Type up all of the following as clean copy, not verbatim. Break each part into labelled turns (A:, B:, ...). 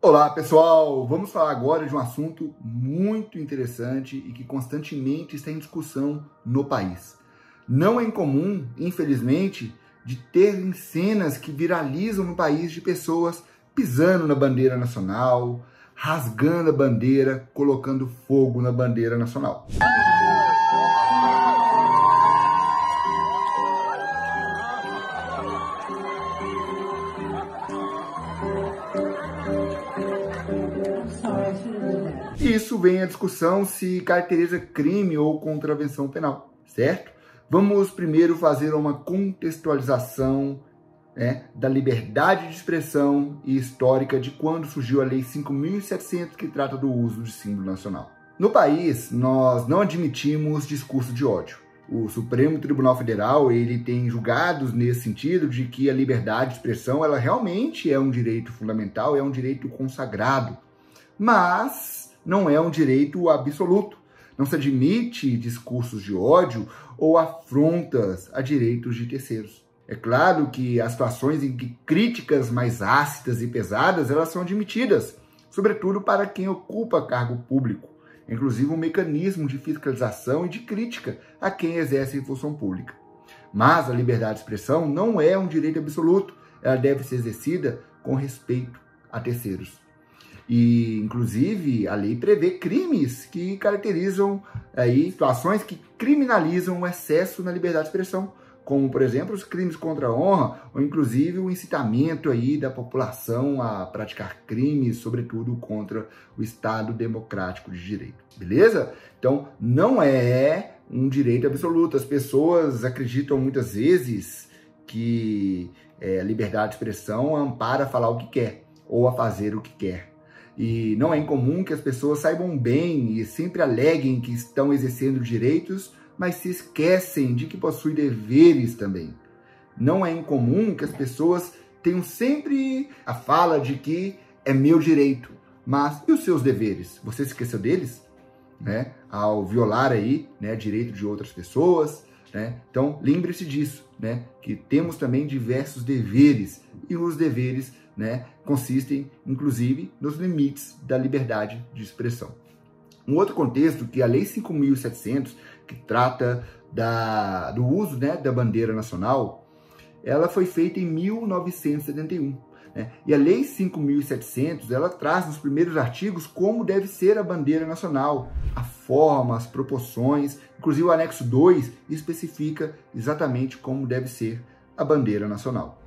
A: Olá pessoal, vamos falar agora de um assunto muito interessante e que constantemente está em discussão no país. Não é incomum, infelizmente, de ter cenas que viralizam no país de pessoas pisando na bandeira nacional, rasgando a bandeira, colocando fogo na bandeira nacional. Isso vem à discussão se caracteriza crime ou contravenção penal, certo? Vamos primeiro fazer uma contextualização da liberdade de expressão e histórica de quando surgiu a Lei 5.700, que trata do uso de símbolo nacional. No país, nós não admitimos discurso de ódio. O Supremo Tribunal Federal ele tem julgados nesse sentido de que a liberdade de expressão ela realmente é um direito fundamental, é um direito consagrado, mas não é um direito absoluto. Não se admite discursos de ódio ou afrontas a direitos de terceiros. É claro que há situações em que críticas mais ácidas e pesadas elas são admitidas, sobretudo para quem ocupa cargo público, inclusive um mecanismo de fiscalização e de crítica a quem exerce função pública. Mas a liberdade de expressão não é um direito absoluto, ela deve ser exercida com respeito a terceiros. E, inclusive, a lei prevê crimes que caracterizam situações que criminalizam o excesso na liberdade de expressão, como, por exemplo, os crimes contra a honra, ou inclusive o incitamento da população a praticar crimes, sobretudo contra o Estado democrático de direito. Beleza? Então, não é um direito absoluto. As pessoas acreditam muitas vezes que a liberdade de expressão ampara a falar o que quer, ou a fazer o que quer. E não é incomum que as pessoas saibam bem e sempre aleguem que estão exercendo direitos, mas se esquecem de que possuem deveres também. Não é incomum que as pessoas tenham sempre a fala de que é meu direito, mas e os seus deveres? Você se esqueceu deles? Ao violar direito de outras pessoas? Então, lembre-se disso, que temos também diversos deveres, e os deveres consistem, inclusive, nos limites da liberdade de expressão. Um outro contexto que a Lei 5.700, que trata do uso da bandeira nacional, ela foi feita em 1971. E a Lei 5.700, ela traz nos primeiros artigos como deve ser a bandeira nacional, a forma, as proporções, inclusive o anexo 2 especifica exatamente como deve ser a bandeira nacional.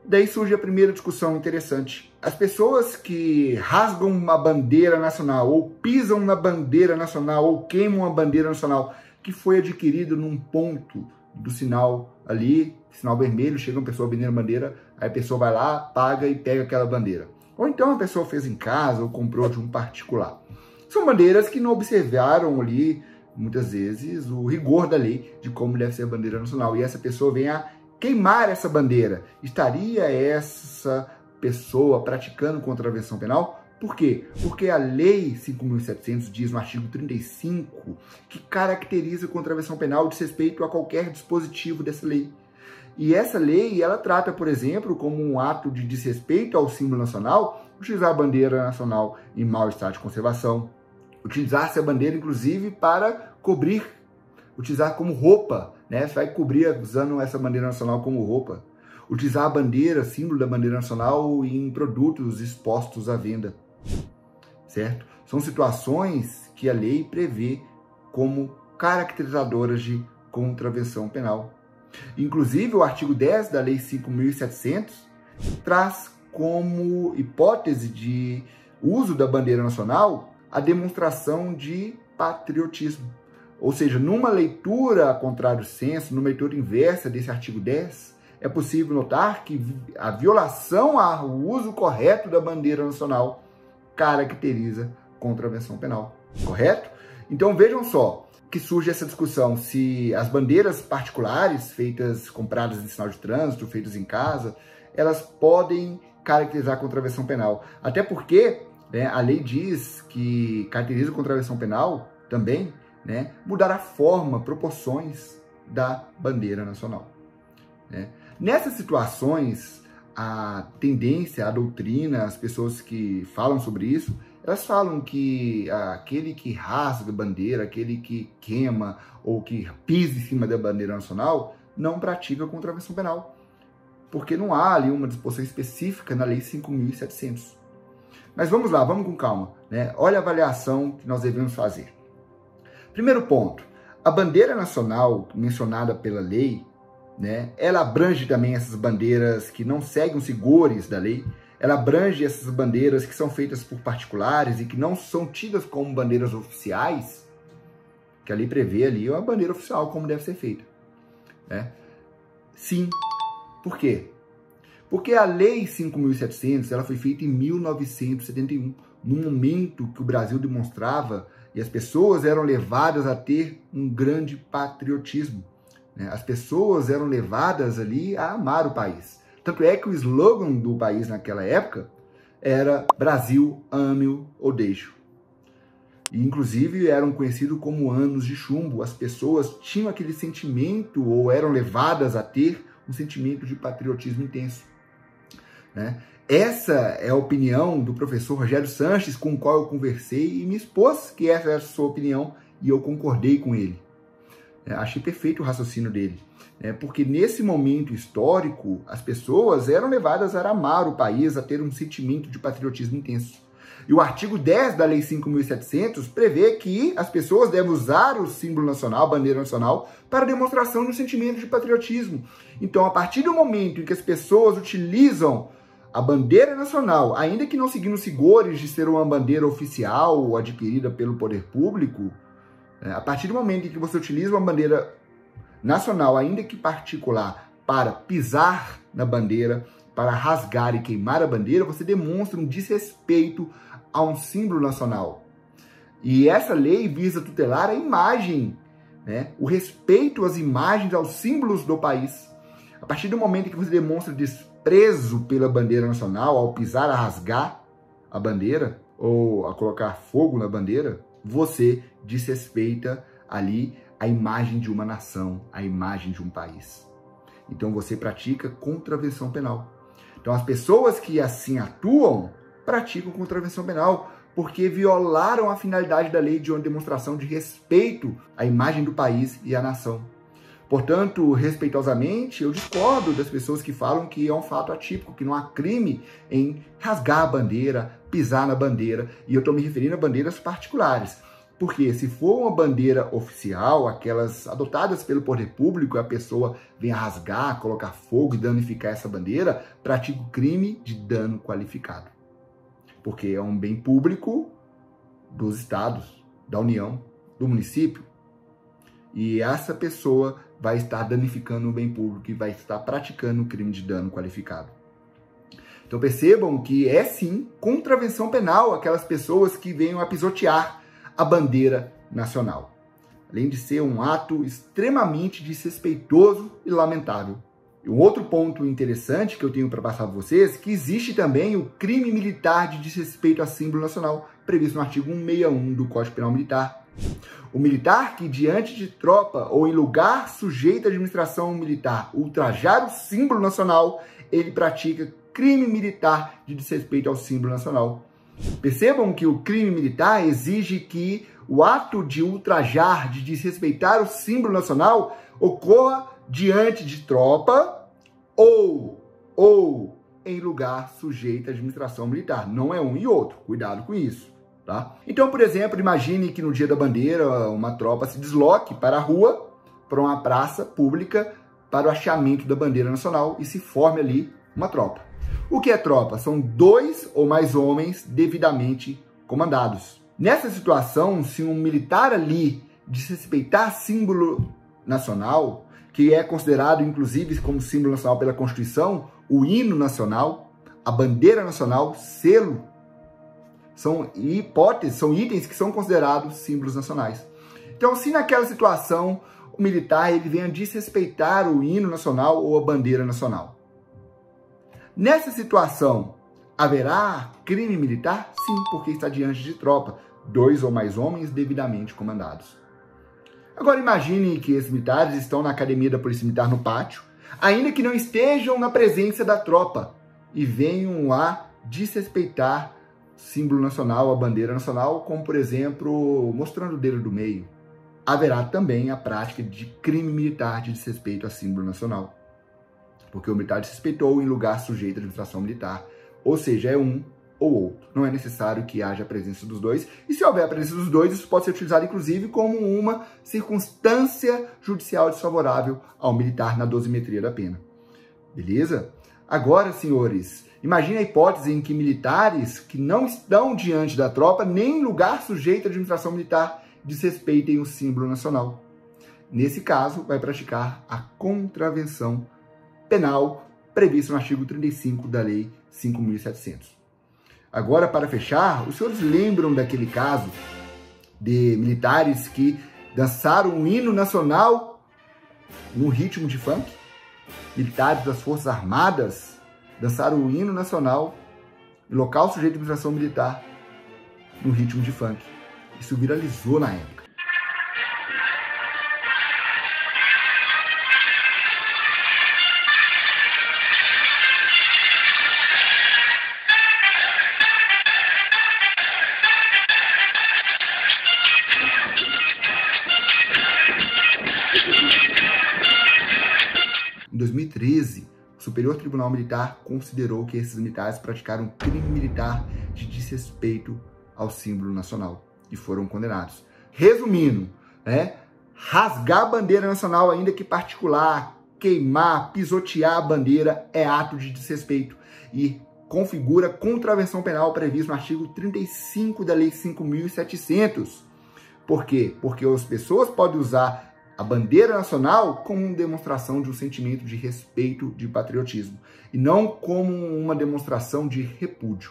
A: Daí surge a primeira discussão interessante. As pessoas que rasgam uma bandeira nacional, ou pisam na bandeira nacional, ou queimam a bandeira nacional, que foi adquirido num ponto do sinal ali, sinal vermelho, chega uma pessoa vendendo bandeira, aí a pessoa vai lá, paga e pega aquela bandeira. Ou então a pessoa fez em casa ou comprou de um particular. São bandeiras que não observaram ali, muitas vezes, o rigor da lei de como deve ser a bandeira nacional. E essa pessoa vem a queimar essa bandeira. Estaria essa pessoa praticando contravenção penal? Por quê? Porque a Lei 5.700 diz no artigo 35 que caracteriza a contravenção penal de respeito a qualquer dispositivo dessa lei. E essa lei, ela trata, por exemplo, como um ato de desrespeito ao símbolo nacional, utilizar a bandeira nacional em mau estado de conservação, utilizar-se a bandeira, inclusive, para cobrir, utilizar como roupa, você vai cobrir usando essa bandeira nacional como roupa, utilizar a bandeira, símbolo da bandeira nacional em produtos expostos à venda, certo? São situações que a lei prevê como caracterizadoras de contravenção penal. Inclusive, o artigo 10 da Lei 5.700 traz como hipótese de uso da bandeira nacional a demonstração de patriotismo. Ou seja, numa leitura a contrário senso, numa leitura inversa desse artigo 10, é possível notar que a violação ao uso correto da bandeira nacional caracteriza contravenção penal, correto? Então vejam só que surge essa discussão se as bandeiras particulares compradas em sinal de trânsito, feitas em casa, elas podem caracterizar contravenção penal. Até porque a lei diz que caracteriza contravenção penal também mudar a forma, proporções da bandeira nacional. Nessas situações, a tendência, a doutrina, as pessoas que falam sobre isso, elas falam que aquele que rasga a bandeira, aquele que queima ou que pisa em cima da bandeira nacional, não pratica contravenção penal. Porque não há ali uma disposição específica na Lei 5.700. Mas vamos lá, vamos com calma, né? Olha a avaliação que nós devemos fazer. Primeiro ponto, a bandeira nacional mencionada pela lei, né, ela abrange também essas bandeiras que não seguem os rigores da lei, ela abrange essas bandeiras que são feitas por particulares e que não são tidas como bandeiras oficiais, que a lei prevê ali uma bandeira oficial como deve ser feita, né? Sim. Por quê? Porque a Lei 5.700 ela foi feita em 1971, num momento que o Brasil demonstrava e as pessoas eram levadas a ter um grande patriotismo, né? As pessoas eram levadas ali a amar o país. Tanto é que o slogan do país naquela época era Brasil, ame-o ou deixe-o. E, inclusive, eram conhecidos como anos de chumbo. As pessoas tinham aquele sentimento ou eram levadas a ter um sentimento de patriotismo intenso, né? Essa é a opinião do professor Rogério Sanches, com o qual eu conversei e me expôs que essa é a sua opinião e eu concordei com ele. Achei perfeito o raciocínio dele, né? Porque nesse momento histórico as pessoas eram levadas a amar o país, a ter um sentimento de patriotismo intenso. E o artigo 10 da Lei 5.700 prevê que as pessoas devem usar o símbolo nacional, a bandeira nacional, para demonstração de um sentimento de patriotismo. Então, a partir do momento em que as pessoas utilizam a bandeira nacional, ainda que não seguindo os rigores de ser uma bandeira oficial ou adquirida pelo poder público, a partir do momento em que você utiliza uma bandeira nacional, ainda que particular, para pisar na bandeira, para rasgar e queimar a bandeira, você demonstra um desrespeito a um símbolo nacional. E essa lei visa tutelar a imagem, né? O respeito às imagens, aos símbolos do país. A partir do momento que você demonstra desprezo pela bandeira nacional, ao pisar, a rasgar a bandeira, ou a colocar fogo na bandeira, você desrespeita ali a imagem de uma nação, a imagem de um país. Então você pratica contravenção penal. Então as pessoas que assim atuam, praticam contravenção penal, porque violaram a finalidade da lei de uma demonstração de respeito à imagem do país e à nação. Portanto, respeitosamente, eu discordo das pessoas que falam que é um fato atípico, que não há crime em rasgar a bandeira, pisar na bandeira, e eu estou me referindo a bandeiras particulares. Porque se for uma bandeira oficial, aquelas adotadas pelo poder público, a pessoa vem a rasgar, colocar fogo e danificar essa bandeira, pratica o crime de dano qualificado. Porque é um bem público dos estados, da União, do município. E essa pessoa vai estar danificando o bem público e vai estar praticando o crime de dano qualificado. Então percebam que é sim contravenção penal aquelas pessoas que venham a pisotear a bandeira nacional, além de ser um ato extremamente desrespeitoso e lamentável. E um outro ponto interessante que eu tenho para passar para vocês, que existe também o crime militar de desrespeito a símbolo nacional, previsto no artigo 161 do Código Penal Militar. O militar que, diante de tropa ou em lugar sujeito à administração militar, ultrajar o símbolo nacional, ele pratica crime militar de desrespeito ao símbolo nacional. Percebam que o crime militar exige que o ato de ultrajar, de desrespeitar o símbolo nacional, ocorra diante de tropa ou em lugar sujeito à administração militar. Não é um e outro. Cuidado com isso, tá? Então, por exemplo, imagine que no dia da bandeira uma tropa se desloque para a rua, para uma praça pública, para o hasteamento da bandeira nacional e se forme ali uma tropa. O que é tropa? São 2 ou mais homens devidamente comandados. Nessa situação, se um militar ali desrespeitar símbolo nacional, que é considerado inclusive como símbolo nacional pela Constituição, o hino nacional, a bandeira nacional, selo, são hipóteses, são itens que são considerados símbolos nacionais. Então, se naquela situação o militar ele vem a desrespeitar o hino nacional ou a bandeira nacional, nessa situação, haverá crime militar? Sim, porque está diante de tropa, 2 ou mais homens devidamente comandados. Agora imagine que esses militares estão na academia da Polícia Militar no pátio, ainda que não estejam na presença da tropa, e venham a desrespeitar o símbolo nacional, a bandeira nacional, como, por exemplo, mostrando o dedo do meio. Haverá também a prática de crime militar de desrespeito a símbolo nacional, porque o militar desrespeitou em lugar sujeito à administração militar, ou seja, é um ou outro. Não é necessário que haja a presença dos dois, e se houver a presença dos dois, isso pode ser utilizado, inclusive, como uma circunstância judicial desfavorável ao militar na dosimetria da pena. Beleza? Agora, senhores, imagine a hipótese em que militares que não estão diante da tropa, nem em lugar sujeito à administração militar, desrespeitem o símbolo nacional. Nesse caso, vai praticar a contravenção penal prevista no artigo 35 da Lei 5.700. Agora, para fechar, os senhores lembram daquele caso de militares que dançaram o hino nacional no ritmo de funk? Militares das Forças Armadas dançaram o hino nacional em local sujeito à administração militar no ritmo de funk. Isso viralizou na época. Em 2013, o Superior Tribunal Militar considerou que esses militares praticaram crime militar de desrespeito ao símbolo nacional e foram condenados. Resumindo, rasgar a bandeira nacional, ainda que particular, queimar, pisotear a bandeira é ato de desrespeito e configura contravenção penal prevista no artigo 35 da Lei 5.700. Por quê? Porque as pessoas podem usar a bandeira nacional como uma demonstração de um sentimento de respeito, de patriotismo, e não como uma demonstração de repúdio.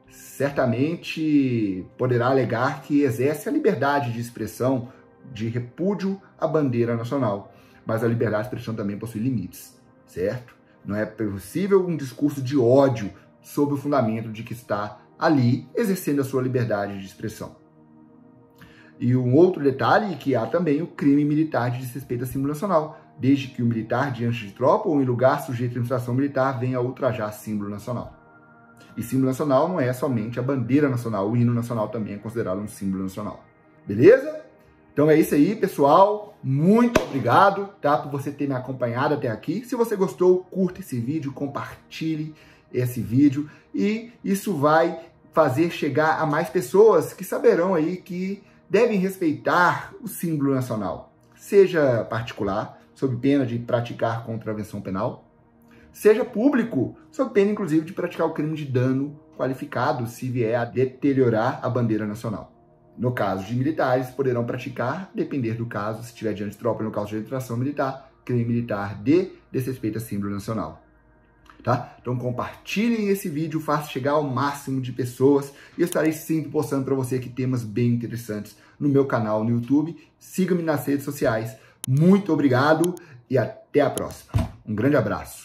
A: Certamente poderá alegar que exerce a liberdade de expressão de repúdio à bandeira nacional, mas a liberdade de expressão também possui limites, certo? Não é possível um discurso de ódio sob o fundamento de que está ali exercendo a sua liberdade de expressão. E um outro detalhe é que há também o crime militar de desrespeito a símbolo nacional, desde que o militar, diante de tropa ou em lugar sujeito à administração militar, venha a ultrajar símbolo nacional. E símbolo nacional não é somente a bandeira nacional, o hino nacional também é considerado um símbolo nacional. Beleza? Então é isso aí, pessoal. Muito obrigado, por você ter me acompanhado até aqui. Se você gostou, curta esse vídeo, compartilhe esse vídeo e isso vai fazer chegar a mais pessoas que saberão aí que devem respeitar o símbolo nacional, seja particular, sob pena de praticar contravenção penal, seja público, sob pena, inclusive, de praticar o crime de dano qualificado se vier a deteriorar a bandeira nacional. No caso de militares, poderão praticar, depender do caso, se estiver diante de tropa no caso de infração militar, crime militar de desrespeito a símbolo nacional. Tá? Então compartilhem esse vídeo, faça chegar ao máximo de pessoas e eu estarei sempre postando para você aqui temas bem interessantes no meu canal no YouTube. Siga-me nas redes sociais. Muito obrigado e até a próxima. Um grande abraço.